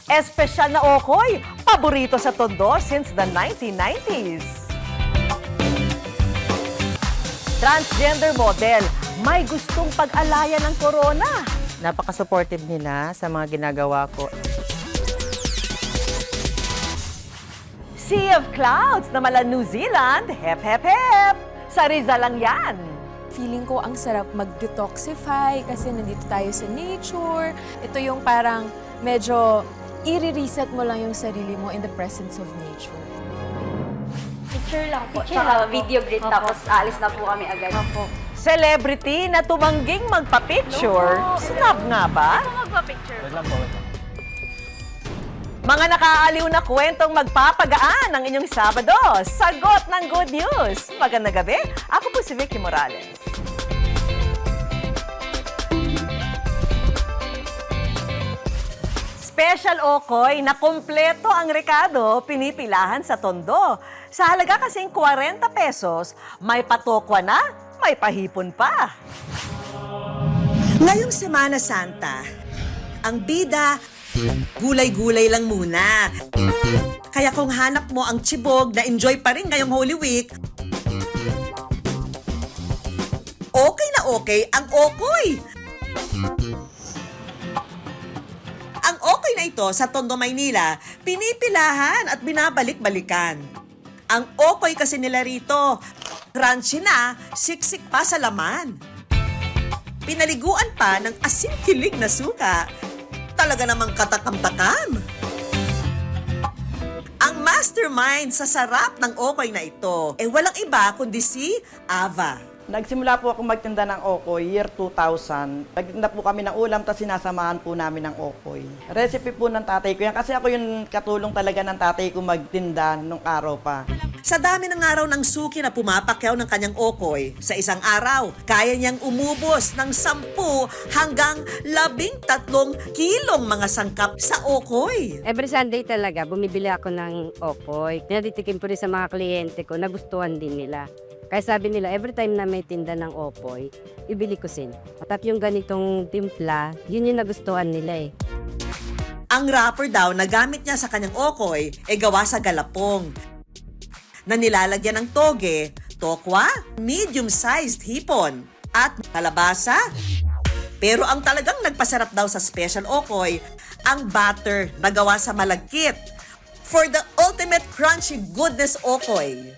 Espesyal na okoy, paborito sa Tondo since the 1990s. Transgender model, may gustong pag-alaya ng corona. Napaka-supportive nila sa mga ginagawa ko. Sea of Clouds na mala New Zealand, hep hep hep. Sa Rizal lang yan. Feeling ko ang sarap mag-detoxify kasi nandito tayo sa nature. Ito yung parang medyo i-reset mo lang yung sarili mo in the presence of nature. Picture lang po. Tsaka video greet tapos alis na po kami agad. Celebrity na tumangging magpa-picture. Snap nga ba? Magpa-picture. Mga nakaaliw na kwentong magpapagaan ng inyong Sabado. Sagot ng good news. Magandang gabi. Ako po si Vicky Morales. Special okoy na kumpleto ang rekado pinipilahan sa Tondo. Sa halaga kasing 40 pesos, may patokwa na, may pahipon pa. Ngayong Semana Santa, ang bida, gulay-gulay lang muna. Kaya kung hanap mo ang chibog na enjoy pa rin ngayong Holy Week, okay na okay ang okoy. Ang okoy na ito sa Tondo, Maynila, pinipilahan at binabalik-balikan. Ang okoy kasi nila rito, crunchy na, siksik pa sa laman. Pinaliguan pa ng asin-kilig na suka. Talaga namang katakam-takam. Ang mastermind sa sarap ng okoy na ito, walang iba kundi si Ava. Nagsimula po ako magtinda ng okoy year 2000. Nagtinda po kami ng ulam tapos sinasamahan po namin ng okoy. Recipe po ng tatay ko yan kasi ako yung katulong talaga ng tatay ko magtinda nung araw pa. Sa dami ng araw ng suki na pumapakyaw ng kanyang okoy, sa isang araw, kaya niyang umubos ng 10 hanggang 13 kilong mga sangkap sa okoy. Every Sunday talaga, bumibili ako ng okoy. Tinatitikim ko rin sa mga kliyente ko, nagustuhan din nila. Kaya sabi nila, every time na may tinda ng okoy, ibili ko sin. At yung ganitong timpla, yun yung nagustuhan nila eh. Ang wrapper daw na gamit niya sa kanyang okoy gawa sa galapong, na nilalagyan ng toge, tokwa, medium-sized hipon, at kalabasa. Pero ang talagang nagpasarap daw sa special okoy, ang butter na gawa sa malagkit. For the ultimate crunchy goodness okoy.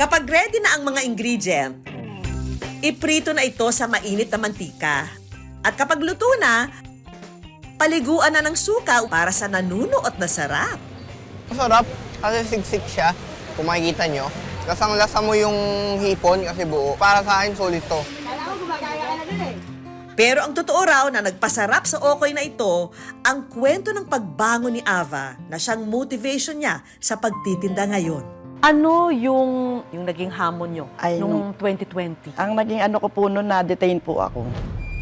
Kapag ready na ang mga ingredient, iprito na ito sa mainit na mantika. At kapag luto na, paliguan na ng suka para sa nanunuot na sarap. Masarap kasi siksik siya, kung makikita nyo. Tapos ang lasa mo yung hipon kasi buo. Para sa akin, solid to. Pero ang totoo raw na nagpasarap sa okoy na ito, ang kwento ng pagbangon ni Ava na siyang motivation niya sa pagtitinda ngayon. Ano yung naging hamon nyo Ay, nung 2020? Ang naging ano ko po noon, na-detain po ako.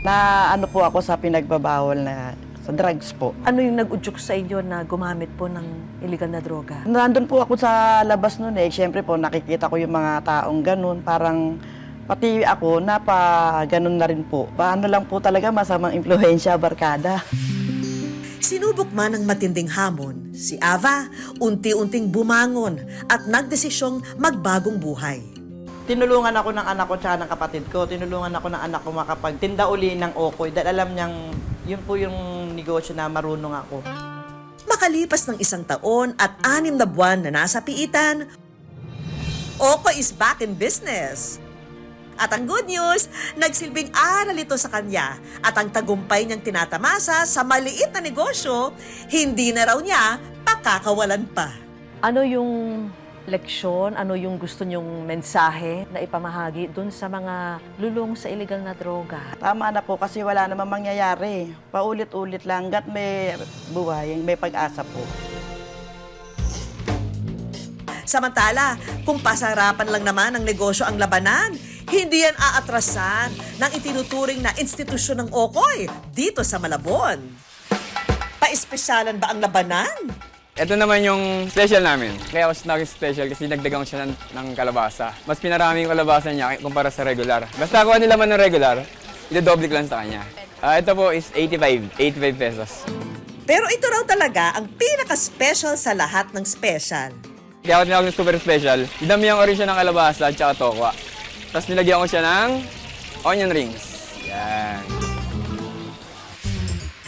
Na ano po ako sa pinagbabawal na sa drugs po. Ano yung nag-udyok sa inyo na gumamit po ng illegal na droga? Nandun po ako sa labas noon Siyempre po, nakikita ko yung mga taong ganun. Parang pati ako, ganun na rin po. Paano lang po talaga masamang impluensya, barkada. Sinubok man ng matinding hamon, si Ava unti-unting bumangon at nagdesisyong magbagong buhay. Tinulungan ako ng anak ko tsaka ng kapatid ko. Tinulungan ako ng anak ko makapagtinda uli ng okoy dahil alam niyang yun po yung negosyo na marunong ako. Makalipas ng 1 taon at 6 na buwan na nasa piitan, Okoy is back in business. At ang good news, nagsilbing aral ito sa kanya at ang tagumpay niyang tinatamasa sa maliit na negosyo, hindi na raw niya pakakawalan pa. Ano yung leksyon, ano yung gusto nyong mensahe na ipamahagi dun sa mga lulong sa illegal na droga? Tama na po kasi wala namang mangyayari. Paulit-ulit lang, hanggat may buhay, may pag-asa po. Samantala, kung pasarapan lang naman ng negosyo ang labanan, hindi yan aatrasan ng itinuturing na institusyon ng okoy dito sa Malabon. Pa-espesyalan ba ang labanan? Ito naman yung special namin. Kaya mas naging special kasi nagdagang siya ng kalabasa. Mas pinarami yung kalabasa niya kumpara sa regular. Basta kuha nila man ng regular, ito-double ko lang sa kanya. Ito po is 85 pesos. Pero ito raw talaga ang pinaka-special sa lahat ng special. Kaya ako tinawag ng super special. Dinamihan ko rin siya ng kalabasa at saka tokwa. Tapos nilagyan ko siya ng onion rings. Yan.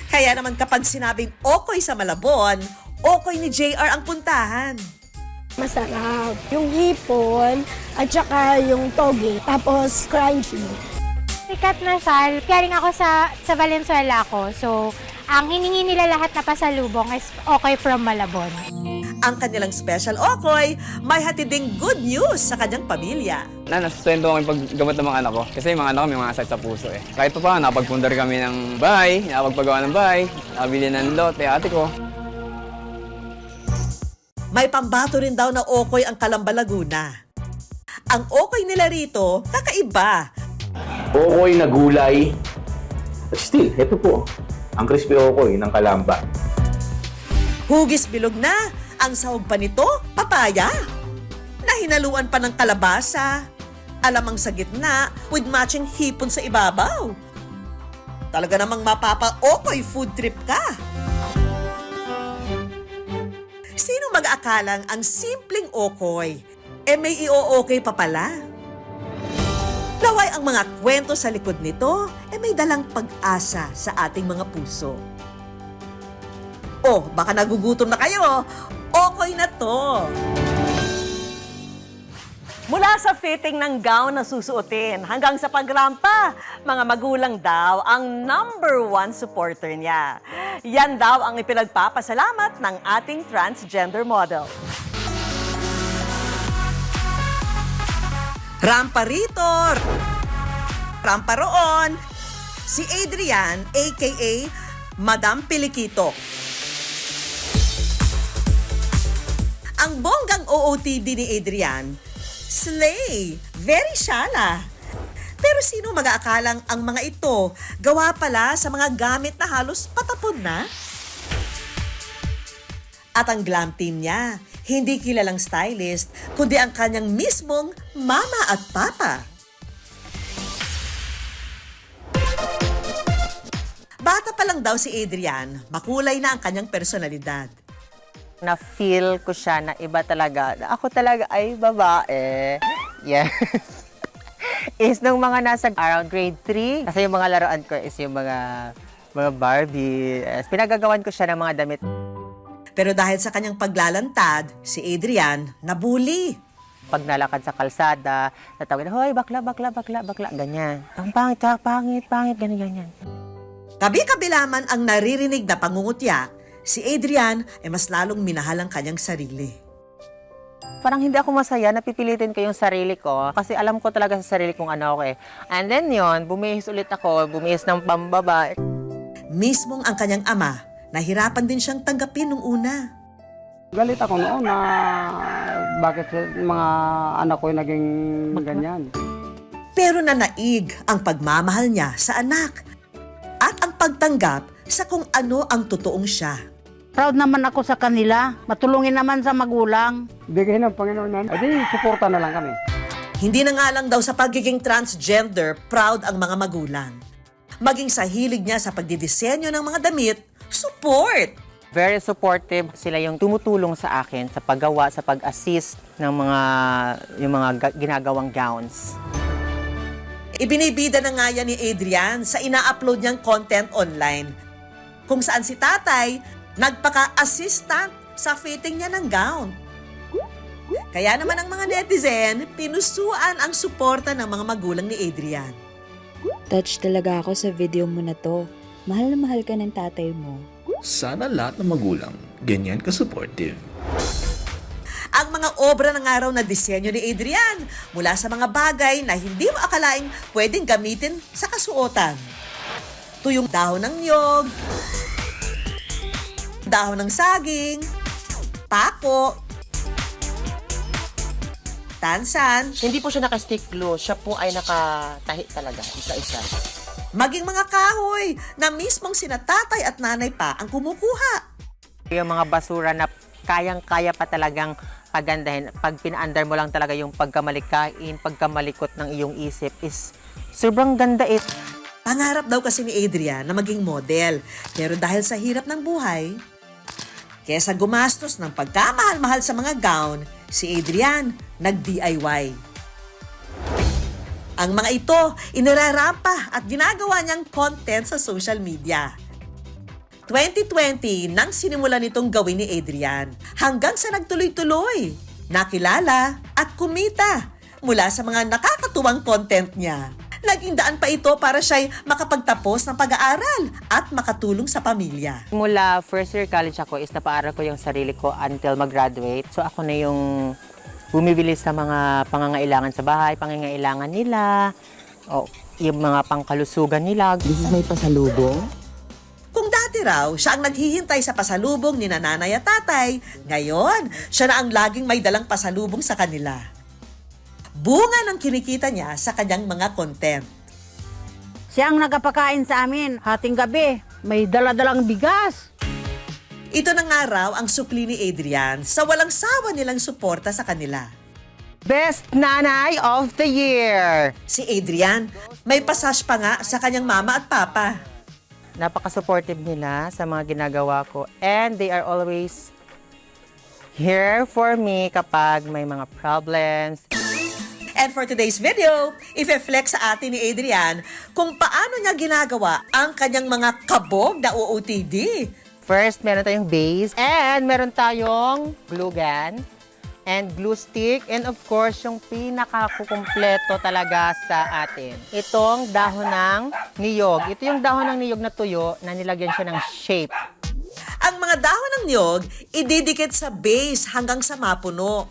Kaya naman kapag sinabing okoy sa Malabon, okoy ni JR ang puntahan. Masarap. Yung hipon at saka yung toge. Tapos crunchy. Sikat na sal. Galing ako sa Valenzuela ako. So, ang hiningi nila lahat na pasalubong is okay from Malabon. Ang kanilang special okoy, may hatid ding good news sa kanyang pamilya. Nasustento ko yung paggamot ng mga anak ko. Kasi yung mga anak ko may mga sakit sa puso eh. Kahit pa napagpundar kami ng bahay, napagpagawa ng bahay, nabili ng lote, ate ko. May pambato rin daw na okoy ang Calamba, Laguna. Ang okoy nila rito, kakaiba. Okoy na gulay. Still, ito po, ang crispy okoy ng Calamba. Hugis bilog na, ang sahog pa nito, papaya. Nahinaluan pa ng kalabasa, alamang sa gitna with matching hipon sa ibabaw. Talaga namang mapapa-okoy food trip ka. Sino mag-aakalang ang simpleng okoy, may i-o-okay pa pala? Naway ang mga kwento sa likod nito, may dalang pag-asa sa ating mga puso. Oh, baka nagugutom na kayo. Okoy na to. Mula sa fitting ng gown na susuotin hanggang sa pagrampa, mga magulang daw ang #1 supporter niya. Yan daw ang ipinagpapasalamat ng ating transgender model. Rampa rito, rampa roon. Si Adrian, aka Madam Pilikitok. Ang bonggang OOTD ni Adrian, slay, very shala. Pero sino mag-aakalang ang mga ito gawa pala sa mga gamit na halos patapon na? At ang glam team niya, hindi kilalang stylist, kundi ang kanyang mismong mama at papa. Bata pa lang daw si Adrian, makulay na ang kanyang personalidad. Na-feel ko siya na iba talaga. Ako talaga ay babae. Yes. Is nung mga nasa around grade 3, kasi yung mga laruan ko is yung mga Barbie. Pinagagawan ko siya ng mga damit. Pero dahil sa kanyang paglalantad, si Adrian nabuli. Pag nalakad sa kalsada, natawag na, hoy, bakla, ganyan. Ang pangit, ganyan. Kabi-kabila man ang naririnig na pangungutya, si Adrian ay mas lalong minahal ang kanyang sarili. Parang hindi ako masaya, napipilitin ko yung sarili ko kasi alam ko talaga sa sarili kung ano ako eh. And then yon, bumihis ulit ako, bumihis ng pambaba. Mismong ang kanyang ama, nahirapan din siyang tanggapin nung una. Galit ako noon na bakit mga anak ko naging ganyan. Pero nanaig ang pagmamahal niya sa anak at ang pagtanggap sa kung ano ang totoong siya. Proud naman ako sa kanila. Matulungin naman sa magulang. Bigay ng Panginoon yan. Adi, suporta na lang kami. Hindi na nga lang daw sa pagiging transgender, proud ang mga magulang. Maging sa hilig niya sa pagdidisenyo ng mga damit, support! Very supportive. Sila yung tumutulong sa akin sa paggawa, sa pag-assist ng yung mga ginagawang gowns. Ibinibida na nga yan ni Adrian sa ina-upload niyang content online, kung saan si tatay nagpaka-assistant sa fitting niya ng gown. Kaya naman ang mga netizen, pinusuan ang suporta ng mga magulang ni Adrian. Touch talaga ako sa video mo na to. Mahal na mahal ka ng tatay mo. Sana lahat ng magulang ganyan ka-supportive. Ang mga obra ng araw na disenyo ni Adrian, mula sa mga bagay na hindi mo akalaing pwedeng gamitin sa kasuotan. Tuyong dahon ng niyog, dahon ng saging, pako, tansan. Hindi po siya naka-stick glue, siya po ay nakatahi talaga, isa-isa. Maging mga kahoy na mismong sina tatay at nanay pa ang kumukuha. Yung mga basura na kayang-kaya pa talagang pagandahin. Pag pinaandar mo lang talaga yung pagkamalikain, pagkamalikot ng iyong isip is sobrang ganda it. Pangarap daw kasi ni Adrian na maging model. Pero dahil sa hirap ng buhay, kesa gumastos ng pagkamahal-mahal sa mga gown, si Adrian nag-DIY. Ang mga ito, inirarampa at ginagawa niyang content sa social media. 2020 nang sinimula nitong gawin ni Adrian hanggang sa nagtuloy-tuloy, nakilala at kumita mula sa mga nakakatuwang content niya. Naging daan pa ito para siya'y makapagtapos ng pag-aaral at makatulong sa pamilya. Mula first year college ako is napaaral ko yung sarili ko until mag-graduate. So ako na yung bumibili sa mga pangangailangan sa bahay, pangangailangan nila, o yung mga pangkalusugan nila. This is may pasalubong. Kung dati raw, siya ang naghihintay sa pasalubong ni nanay at tatay, ngayon, siya na ang laging may dalang pasalubong sa kanila. Bunga ng kinikita niya sa kanyang mga content. Siya ang nagpapakain sa amin, hating gabi. May dala-dalang bigas. Ito na nga raw ang sukli ni Adrian sa walang sawa nilang suporta sa kanila. Best Nanay of the Year! Si Adrian, may passage pa nga sa kanyang mama at papa. Napaka-supportive nila sa mga ginagawa ko and they are always here for me kapag may mga problems. And for today's video, ife-flex sa atin ni Adrian kung paano niya ginagawa ang kanyang mga kabog na OOTD. First, meron tayong base and meron tayong glue gun and glue stick and of course, yung pinakakukumpleto talaga sa atin. Itong dahon ng niyog. Ito yung dahon ng niyog na tuyo na nilagyan siya ng shape. Ang mga dahon ng niyog, ididikit sa base hanggang sa mapuno.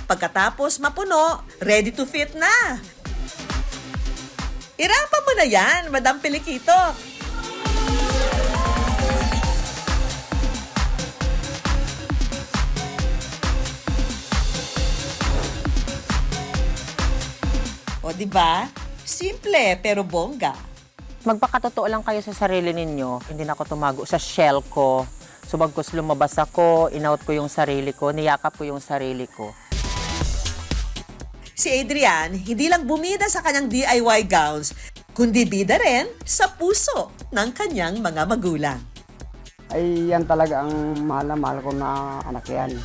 Pagkatapos mapuno, ready to fit na. Irapan mo na yan, Madam Pelikito. O diba? Simple pero bongga. Magpakatotoo lang kayo sa sarili ninyo. Hindi na ako tumago sa shell ko. So bagkus lumabas ako, in-out ko yung sarili ko, niyakap ko yung sarili ko. Si Adrian, hindi lang bumida sa kanyang DIY gowns, kundi bida rin sa puso ng kanyang mga magulang. Ay, yan talaga ang mahal na mahal ko na anak yan.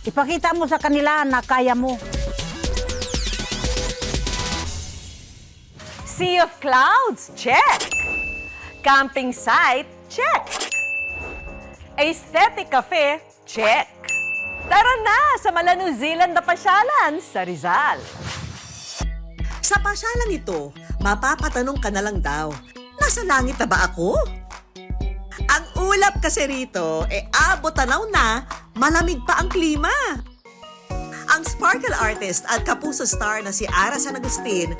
Ipakita mo sa kanila na kaya mo. Sea of Clouds, check! Camping site, check! Aesthetic Cafe, check! Tara na sa mala New Zealand na pasyalan sa Rizal. Sa pasyalan ito, mapapatanong ka na lang daw, nasa langit na ba ako? Ang ulap kasi rito, abot tanaw na, malamig pa ang klima. Ang sparkle artist at kapuso star na si Ara San Agustin,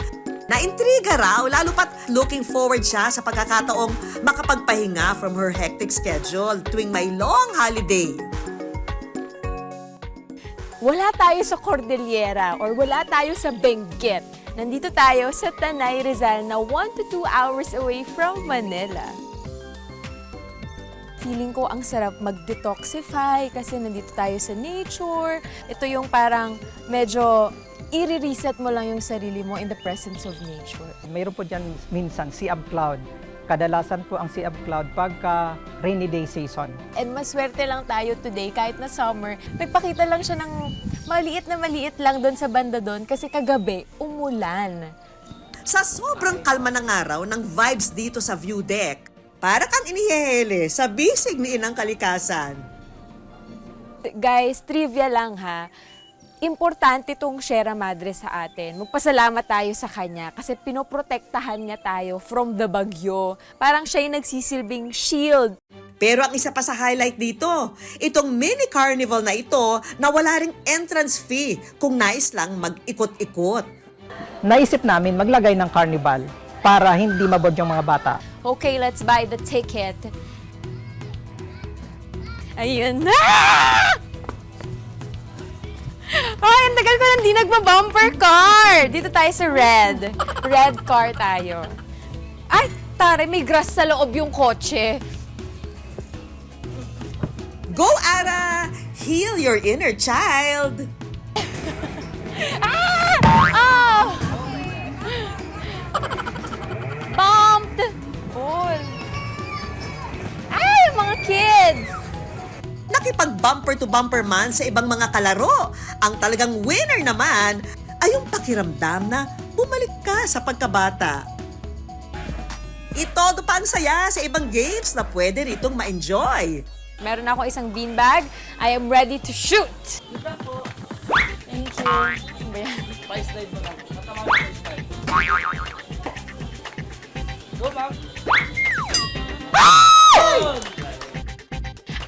naintriga raw, lalo pat looking forward siya sa pagkakataong makapagpahinga from her hectic schedule tuwing may long holiday. Wala tayo sa Cordillera or wala tayo sa Benguet. Nandito tayo sa Tanay, Rizal na 1 to 2 hours away from Manila. Feeling ko ang sarap mag-detoxify kasi nandito tayo sa nature. Ito yung parang medyo i-reset mo lang yung sarili mo in the presence of nature. Mayroon po dyan minsan sea of cloud. Kadalasan po ang sea of cloud pagka rainy day season. And maswerte lang tayo today kahit na summer. Nagpakita lang siya ng maliit lang doon sa banda doon kasi kagabi umulan. Sa sobrang kalma ng araw ng vibes dito sa view deck, para kang inihehele sa bisig ni Inang Kalikasan. Guys, trivia lang ha. Importante itong Sierra Madre sa atin. Magpasalamat tayo sa kanya kasi pinoprotektahan niya tayo from the bagyo. Parang siya yung nagsisilbing shield. Pero ang isa pa sa highlight dito, itong mini carnival na ito na wala ring entrance fee kung nais lang mag-ikot-ikot. Naisip namin maglagay ng carnival para hindi mabod yung mga bata. Okay, let's buy the ticket. Ayun na! Ay, ang tagal ko hindi nagpa-bumper car! Dito tayo sa red. Red car tayo. Ay, tare, may grass sa loob yung kotse. Go, Ara! Heal your inner child! Ah! Oh! bumper-to-bumper man sa ibang mga kalaro. Ang talagang winner naman ay yung pakiramdam na bumalik ka sa pagkabata. Itodo pa ang saya sa ibang games na pwede ritong ma-enjoy. Meron ako isang beanbag. I am ready to shoot! Thank you. Ano ba yan?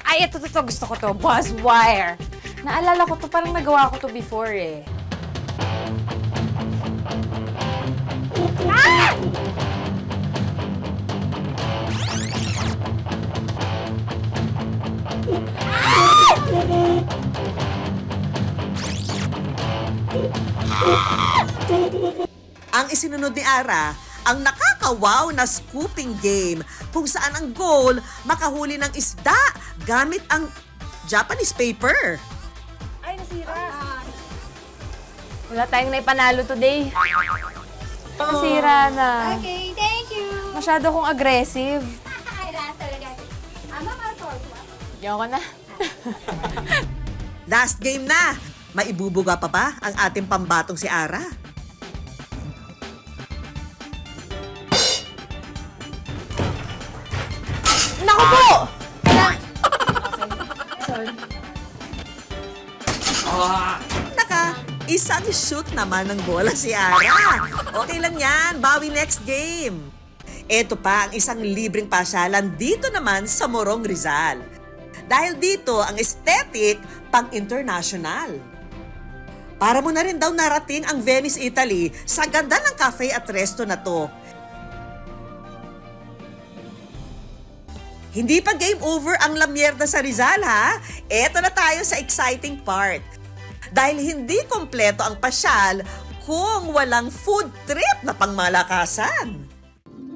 Ay, ito, gusto ko to. Buzz wire. Naalala ko to, parang nagawa ko to before eh. Ah! Ang isinunod ni Ara, ang nakakawaw na scooping game kung saan ang goal makahuli ng isda gamit ang Japanese paper. Ay, nasira. Wala tayong naipanalo today. Nasira na. Okay, thank you. Masyado kong aggressive. Kailangan talaga. Yoko na. Last game na. Maibubuga pa ba ang ating pambatong si Ara? Naku po! Isang shoot naman ng bola si Ara. Okay lang yan, bawi next game. Ito pa ang isang libreng pasyalan dito naman sa Morong Rizal. Dahil dito ang aesthetic pang-international. Para mo na rin daw narating ang Venice, Italy sa ganda ng cafe at resto na to. Hindi pa game over ang lamierda sa Rizal ha. Eto na tayo sa exciting part. Dahil hindi kompleto ang pasyal kung walang food trip na pangmalakasan.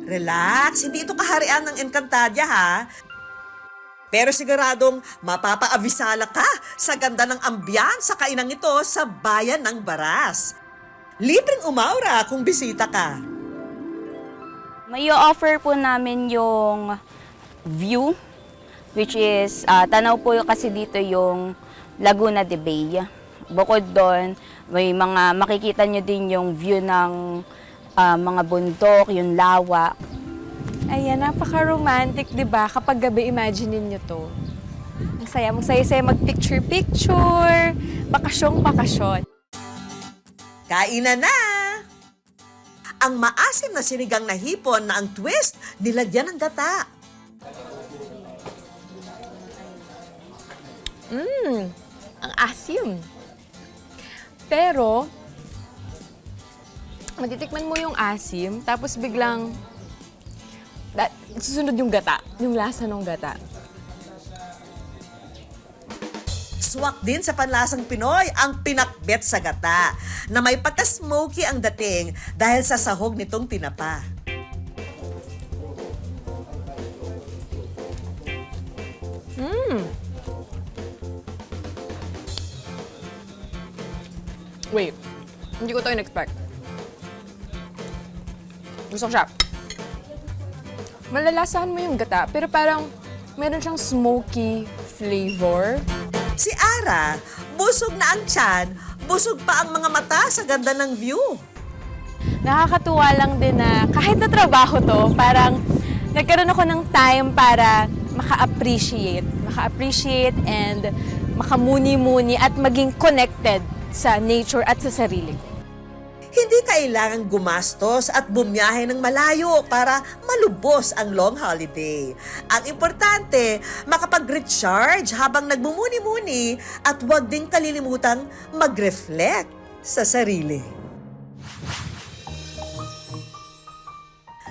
Relax, hindi ito kaharian ng Encantadia ha. Pero siguradong mapapaavisala ka sa ganda ng ambiyans sa kainang ito sa bayan ng Baras. Libreng umaura kung bisita ka. May offer po namin yung view, which is, tanaw po kasi dito yung Laguna de Bay. Bukod doon, may mga makikita nyo din yung view ng mga bundok, yung lawa. Ayan, napaka-romantic, di ba? Kapag gabi, imaginein nyo to. Ang saya, magsaya-saya mag-picture-picture, bakasyong-bakasyon. Kainan na! Ang maasim na sinigang na hipon na ang twist, nilagyan ng gata. Ang asim. Pero, matitikman mo yung asim, tapos biglang susunod yung gata, yung lasa ng gata. Swak din sa panlasang Pinoy ang pinakbet sa gata na may pagka-smoky ang dating dahil sa sahog nitong tinapa. Wait, hindi ko to in-expect. Gusto ko siya. Malalasahan mo yung gata, pero parang meron siyang smoky flavor. Si Ara, busog na ang tiyan, busog pa ang mga mata sa ganda ng view. Nakakatuwa lang din na kahit na trabaho to, parang nagkaroon ako ng time para maka-appreciate and makamuni-muni at maging connected sa nature at sa sarili ko. Hindi kailangang gumastos at bumiyahe ng malayo para malubos ang long holiday. Ang importante, makapag-recharge habang nagmumuni-muni at huwag ding kalilimutang mag-reflect sa sarili.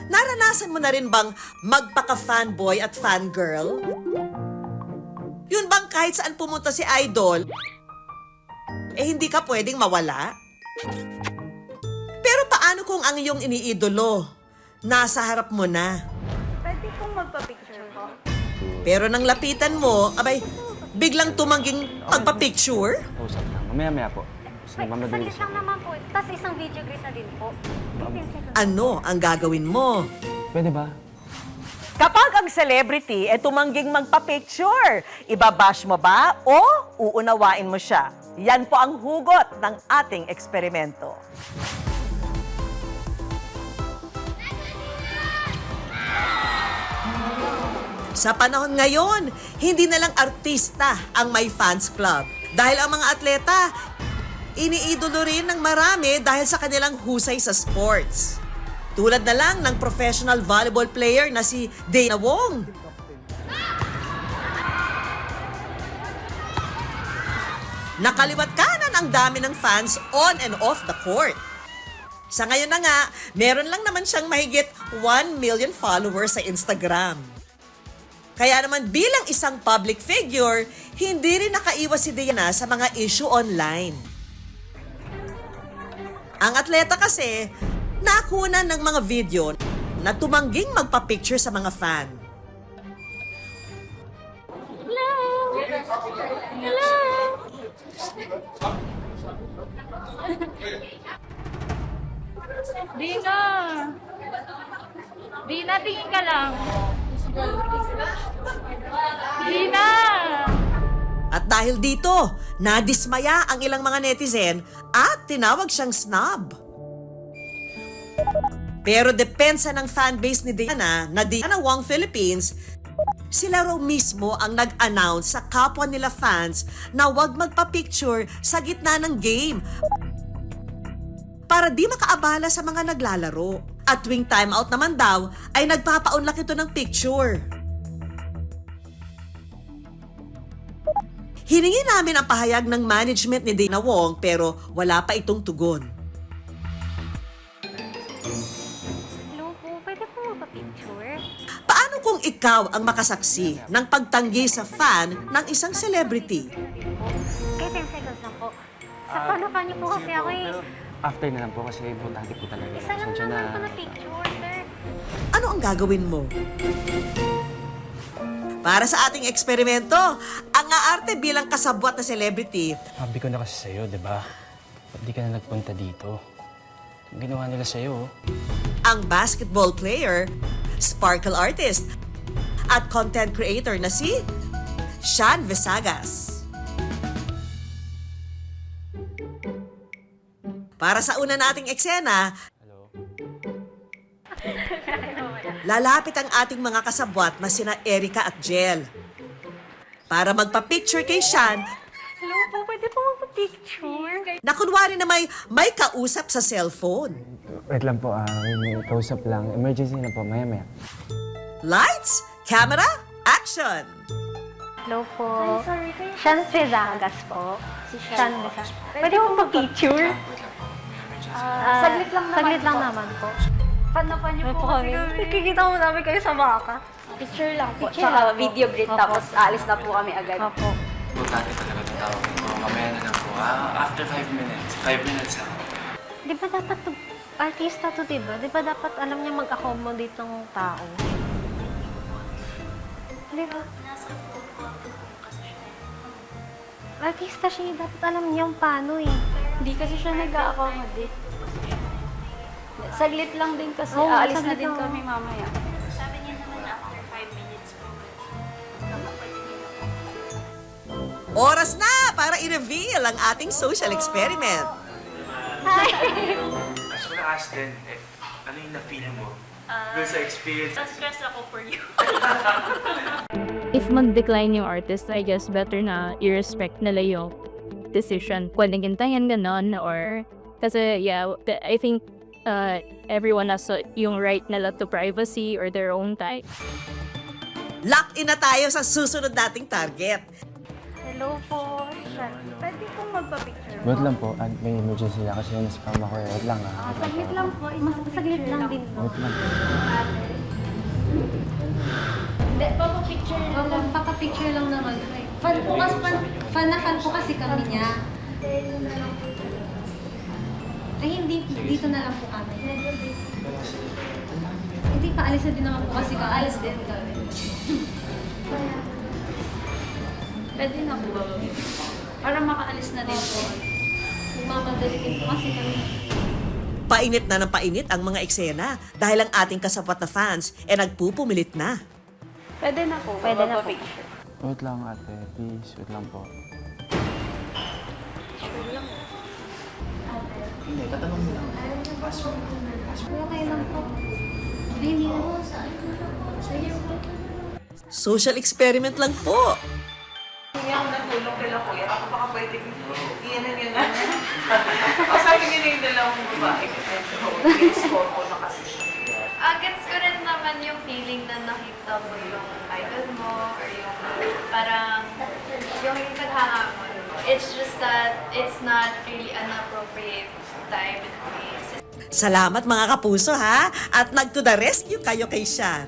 Naranasan mo na rin bang magpaka-fanboy at fangirl? Yun bang kahit saan pumunta si idol, hindi ka pwedeng mawala? Pero paano kung ang iyong iniidolo nasa harap mo na? Pwede pong magpa-picture ko. Pero nang lapitan mo, abay, biglang tumangging magpa-picture? Usap lang. Mamaya-maya po. Saglit lang naman po. Tapos isang video greet na din po. Ano ang gagawin mo? Pwede ba? Kapag ang celebrity ay tumangging magpa-picture, ibabash mo ba o uunawain mo siya? Yan po ang hugot ng ating eksperimento. Sa panahon ngayon, hindi na lang artista ang may fans club. Dahil ang mga atleta, iniidolo rin ng marami dahil sa kanilang husay sa sports. Tulad na lang ng professional volleyball player na si Dana Wong. Nakaliwat kanan ang dami ng fans on and off the court. Sa ngayon na nga, meron lang naman siyang mahigit 1 million followers sa Instagram. Kaya naman bilang isang public figure, hindi rin nakaiwas si Diana sa mga issue online. Ang atleta kasi, nakunan ng mga video na tumangging magpa-picture sa mga fan. Dina! Dina, tingin ka lang. Dina! At dahil dito, nadismaya ang ilang mga netizen at tinawag siyang snob. Pero depensa ng fanbase ni Diana na Diana Wong Philippines, sila raw mismo ang nag-announce sa kapwa nila fans na huwag magpa-picture sa gitna ng game para di makaabala sa mga naglalaro. At tuwing time out naman daw ay nagpapaunlak ito ng picture. Hiningi namin ang pahayag ng management ni Diana Wong pero wala pa itong tugon. Hello po, pwede po magpa-picture? Paano kung ikaw ang makasaksi ng pagtanggi sa fan ng isang celebrity? Okay, 10 seconds lang po. Sa panapan niyo po kasi ako eh. After na lang po kasi importante po talaga. Isa lang naman po na picture, sir. Ano ang gagawin mo? Para sa ating eksperimento, ang aarte bilang kasabwat na celebrity. Sabi ko na kasi sa'yo, di ba? Ba't di ka na nagpunta dito? Ginawa nila sa'yo, oh. Ang basketball player, sparkle artist, at content creator na si Sean Vesagas. Para sa una nating eksena, lalapit ang ating mga kasabwat na sina Erica at Jel. Para magpa-picture kay Sean, Hello po, pwede po magpa-picture? na kunwari na may kausap sa cellphone. Wait lang po, may kausap lang. Emergency na po, maya-maya. Lights, camera, action! Hello po. Sean Vesagas po. Si Sean Vesagas. Pwede po magpa-picture? Saglit lang naman Saglit lang naman po. Fan na fan niyo po kami. Nakikita mo namin kayo sa baka. Picture lang po. Picture Tsaka lang po. video greet, Opo. tapos alis na po kami agad. Opo. Importante talaga itong tawag ko. Mamaya na lang po. After 5 minutes. 5 minutes lang. Di ba dapat artista to, di ba? Di ba dapat alam niya mag-accommodate ng tao? Di ba? Artista siya, dapat alam niya yung paano eh. Hindi kasi siya nag-accommodate. Saglit lang din kasi. Oo, Aalis na saglit din lang. kami mamaya. Sabi niya naman after 5 minutes po. Oras na para i-reveal ang ating social experiment. Mas ko na-ask din if ano yung na-feel mo dun sa experience. Stress ako for you. If mag-decline yung artist, I guess better na i-respect nila yung decision. Pwedeng gintayan ganon or kasi yeah, I think everyone has yung right nila to privacy or their own time. Lock in na tayo sa susunod nating target. Hello po, Sean. Pwede pong magpa-picture po? Wait lang po, may emergency na kasi na-spam ako. Wait lang Saglit lang po. Saglit lang din po. Wait lang. Hindi, papapicture lang. Papapicture lang naman. Fan po kasi, fan na fan po kasi kami niya. Ay, hindi, dito na lang po kami. Hindi pa, alis na din naman po kasi kami. Alis din kami. Pwede na po ba? Para makaalis na din po. Mamadali din po kasi kami. Painit na ng painit ang mga eksena dahil ang ating kasabwat na fans ay nagpupumilit na. Pwede na po. Pwede na po. Picture. Wait lang ate, please. Wait lang po. Sure lang. Hindi, tatanong mo lang. Password. Okay lang po. Hindi na. Sige po. Social experiment lang po. Hindi ako natulong kila kuya. Ako baka pwedeng iyanan yun na. Sabi niya na yung dalawang babae. I-score ko na kasi siya. Gets ko rin naman yung feeling na nakita mo yung idol mo or yung parang yung paghanga mo. It's just that it's not really an appropriate time and place. Salamat mga kapuso ha! At nag-to the rescue kayo kay Sian.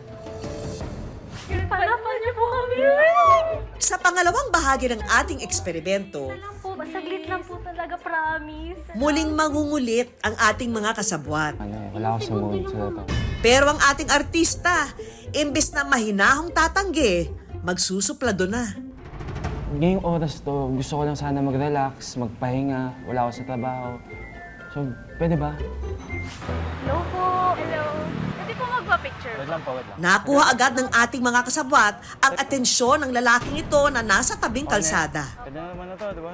Palapan niyo po kami! Sa pangalawang bahagi ng ating eksperimento, Saglit lang po talaga, promise. muling mangungulit ang ating mga kasabwat. Wala ako sa mood sa to. Pero ang ating artista, imbes na mahinahong tatanggi, magsusuplado na. Ngayong oras to, gusto ko lang sana mag-relax, magpahinga, wala ako sa trabaho. So, pwede ba? Hello po. Hello. Pwede po magpa-picture. Wait lang po, wait lang. Nakuha agad ng ating mga kasabwat ang atensyon ng lalaking ito na nasa tabing kalsada. Pwede naman na to, di ba?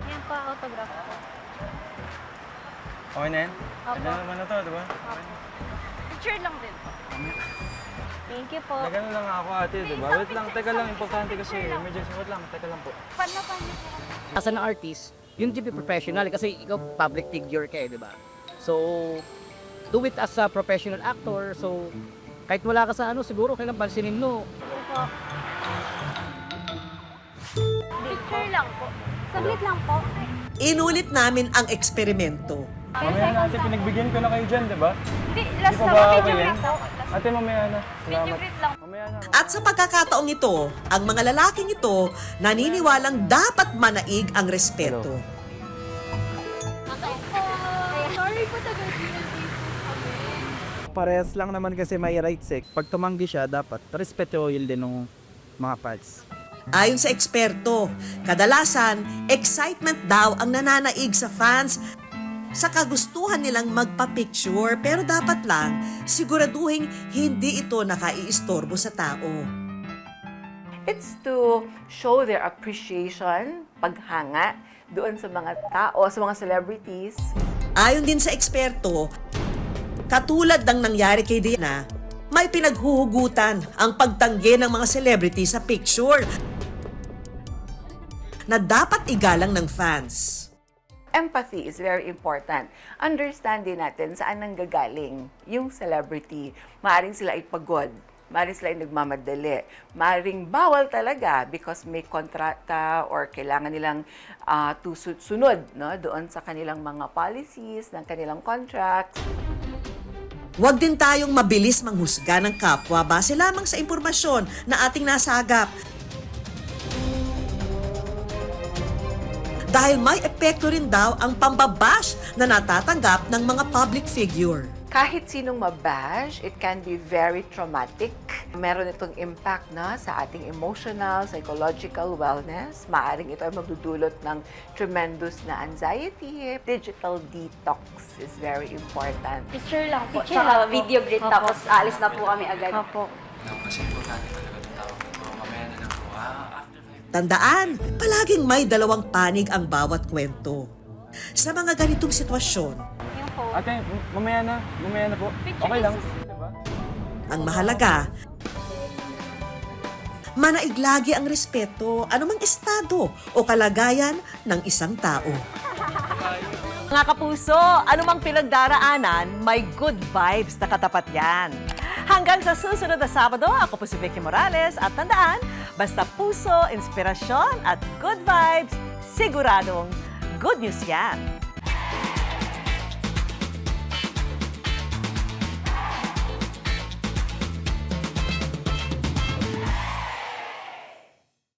Yan pa, autograph po. Okay na yan? Opo. Pwede naman na to, di ba? Picture lang din po. Thank you po. Nagano lang ako ate, di ba? Wait lang, teka lang, importante kasi emergency. Wait lang, teka lang po. Panapan niyo po. As an artist, yun to be professional kasi ikaw public figure ka di ba? So, do it as a professional actor. So, kahit wala ka sa siguro kailangan pansinin mo. Picture lang po. Saglit lang po. Inulit namin ang eksperimento. Mamaya na ate, pinagbigyan ko na kayo dyan, di ba? Hindi, last Di na pa ba po. okay Video yan? break po. Ate, mamaya na. Salamat. Video lang. Mamaya na. At sa pagkakataong ito, ang mga lalaking ito naniniwalang dapat manaig ang respeto. Sorry po, taga-busy kami. Parehas lang naman kasi may rights eh. Pag tumanggi siya, dapat respetuhin din ng mga fans. Ayon sa eksperto, kadalasan, excitement daw ang nananaig sa fans sa kagustuhan nilang magpa-picture pero dapat lang siguraduhin hindi ito nakaiistorbo sa tao. It's to show their appreciation, paghanga, doon sa mga tao, sa mga celebrities. Ayon din sa eksperto, katulad ng nangyari kay Diana, may pinaghuhugutan ang pagtanggi ng mga celebrity sa picture na dapat igalang ng fans. Empathy is very important. Understanding natin saan nanggagaling yung celebrity. Maaring sila ay pagod. Maaring sila ay nagmamadali. Maaring bawal talaga because may kontrata or kailangan nilang sunod doon sa kanilang mga policies, ng kanilang contracts. Huwag din tayong mabilis manghusga ng kapwa base lamang sa impormasyon na ating nasagap. Dahil may epekto rin daw ang pambabash na natatanggap ng mga public figure. Kahit sinong mabash, it can be very traumatic. Meron itong impact sa ating emotional, psychological wellness. Maaring ito ay magdudulot ng tremendous na anxiety. Digital detox is very important. Picture lang po. Picture lang. Video greet, tapos alis na po kami agad. Opo. Kasi importante talaga itong tawag ko. Mamaya na lang po. After 5 Tandaan, palaging may dalawang panig ang bawat kwento. Sa mga ganitong sitwasyon, Ate, mamaya na po. Okay lang. ang mahalaga, manaig lagi ang respeto, anumang estado o kalagayan ng isang tao. Mga kapuso, anumang pinagdaraanan, may good vibes na katapat yan. Hanggang sa susunod na Sabado, ako po si Vicky Morales at tandaan, basta puso, inspirasyon at good vibes, siguradong good news yan.